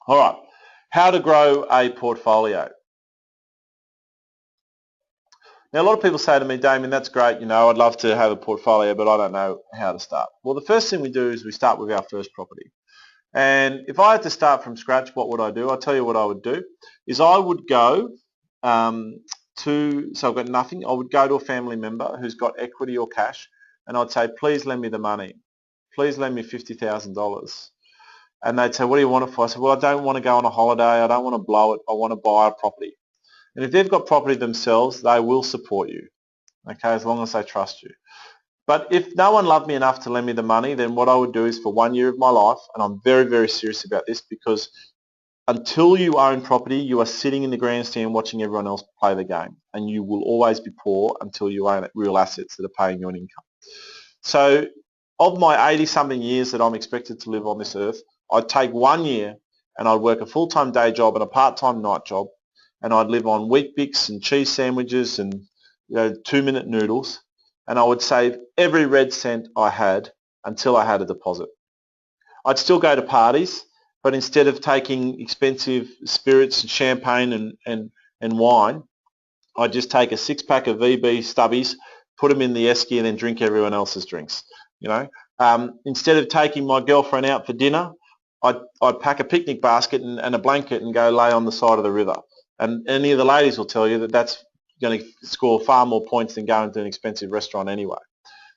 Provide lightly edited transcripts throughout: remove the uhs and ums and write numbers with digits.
All right, how to grow a portfolio. Now, a lot of people say to me, Damien, that's great, I'd love to have a portfolio, but I don't know how to start. Well, the first thing we do is we start with our first property. And if I had to start from scratch, what would I do? I'll tell you what I would do, is I would go so I've got nothing, I would go to a family member who's got equity or cash, and I'd say, please lend me the money. Please lend me $50,000. And they'd say, what do you want it for? I said, well, I don't want to go on a holiday. I don't want to blow it. I want to buy a property. And if they've got property themselves, they will support you, okay, as long as they trust you. But if no one loved me enough to lend me the money, then what I would do is for 1 year of my life, and I'm very, very serious about this, because until you own property, you are sitting in the grandstand watching everyone else play the game, and you will always be poor until you own real assets that are paying you an income. So of my 80-something years that I'm expected to live on this earth, I'd take 1 year and I'd work a full-time day job and a part-time night job, and I'd live on Weetabix and cheese sandwiches and 2-minute noodles, and I would save every red cent I had until I had a deposit. I'd still go to parties, but instead of taking expensive spirits and champagne and wine, I'd just take a 6-pack of VB stubbies, put them in the esky, and then drink everyone else's drinks. Instead of taking my girlfriend out for dinner, I'd pack a picnic basket and a blanket and go lay on the side of the river. And any of the ladies will tell you that that's going to score far more points than going to an expensive restaurant anyway.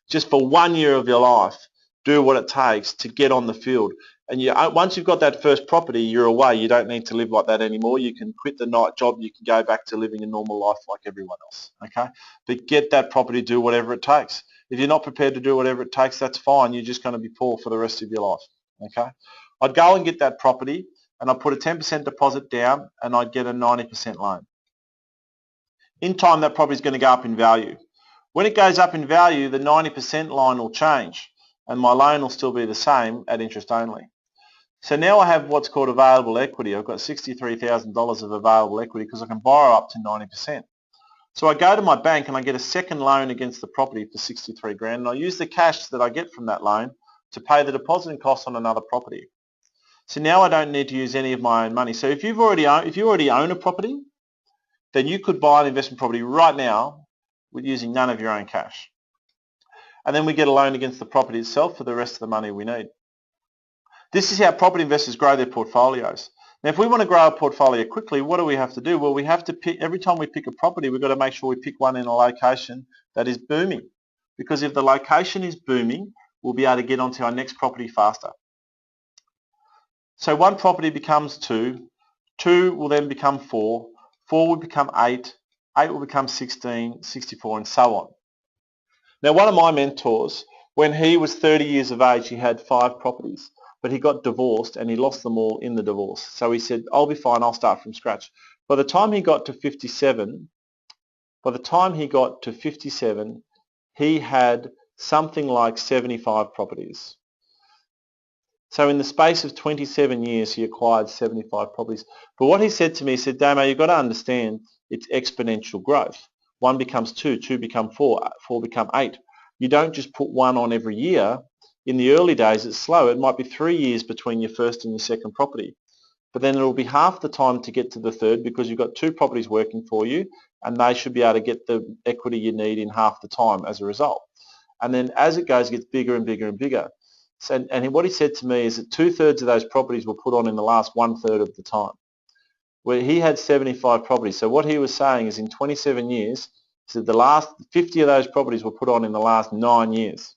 Just for 1 year of your life, do what it takes to get on the field. And once you've got that first property, you're away. You don't need to live like that anymore. You can quit the night job. You can go back to living a normal life like everyone else. Okay? But get that property, do whatever it takes. If you're not prepared to do whatever it takes, that's fine. You're just going to be poor for the rest of your life. Okay? I'd go and get that property, and I'd put a 10% deposit down, and I'd get a 90% loan. In time, that property is going to go up in value. When it goes up in value, the 90% line will change, and my loan will still be the same at interest only. So now I have what's called available equity. I've got $63,000 of available equity because I can borrow up to 90%. So I go to my bank and I get a second loan against the property for 63 grand, and I use the cash that I get from that loan to pay the deposit and costs on another property. So now I don't need to use any of my own money. So if you already own a property, then you could buy an investment property right now with using none of your own cash. And then we get a loan against the property itself for the rest of the money we need. This is how property investors grow their portfolios. Now, if we want to grow a portfolio quickly, what do we have to do? Well, we have to pick, every time we pick a property, we've got to make sure we pick one in a location that is booming. Because if the location is booming, we'll be able to get onto our next property faster. So one property becomes 2, 2 will then become 4, 4 will become 8, 8 will become 16, 64, and so on. Now, one of my mentors, when he was 30 years of age, he had 5 properties, but he got divorced and he lost them all in the divorce. So he said, I'll be fine, I'll start from scratch. By the time he got to 57, he had something like 75 properties. So in the space of 27 years, he acquired 75 properties. But what he said to me, he said, Damo, you've got to understand it's exponential growth. 1 becomes 2, 2 become 4, 4 become 8. You don't just put 1 on every year. In the early days, it's slow. It might be 3 years between your first and your second property. But then it'll be half the time to get to the third because you've got 2 properties working for you, and they should be able to get the equity you need in half the time as a result. And then as it goes, it gets bigger and bigger and bigger. So, and what he said to me is that 2/3 of those properties were put on in the last 1/3 of the time. Where he had 75 properties. So what he was saying is in 27 years, he said the last 50 of those properties were put on in the last 9 years.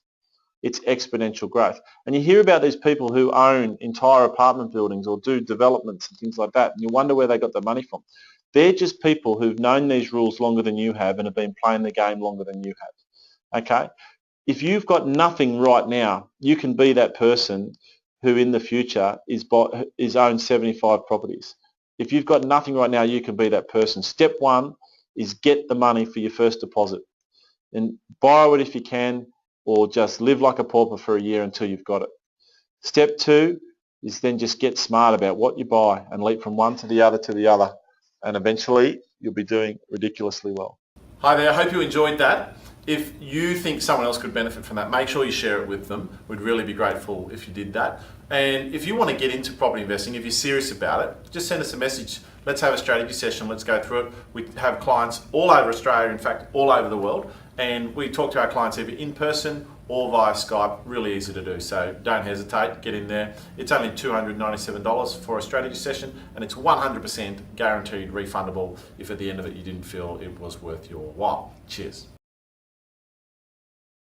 It's exponential growth. And you hear about these people who own entire apartment buildings or do developments and things like that, and you wonder where they got the money from. They're just people who've known these rules longer than you have and have been playing the game longer than you have. Okay? If you've got nothing right now, you can be that person who in the future is owned 75 properties. If you've got nothing right now, you can be that person. Step 1 is get the money for your first deposit and borrow it if you can, or just live like a pauper for a year until you've got it. Step 2 is then just get smart about what you buy and leap from one to the other, and eventually you'll be doing ridiculously well. Hi there, I hope you enjoyed that. If you think someone else could benefit from that, make sure you share it with them. We'd really be grateful if you did that. And if you want to get into property investing, if you're serious about it, just send us a message. Let's have a strategy session. Let's go through it. We have clients all over Australia, in fact, all over the world. And we talk to our clients either in person or via Skype. Really easy to do. So don't hesitate, get in there. It's only $297 for a strategy session, and it's 100% guaranteed refundable if at the end of it you didn't feel it was worth your while. Cheers.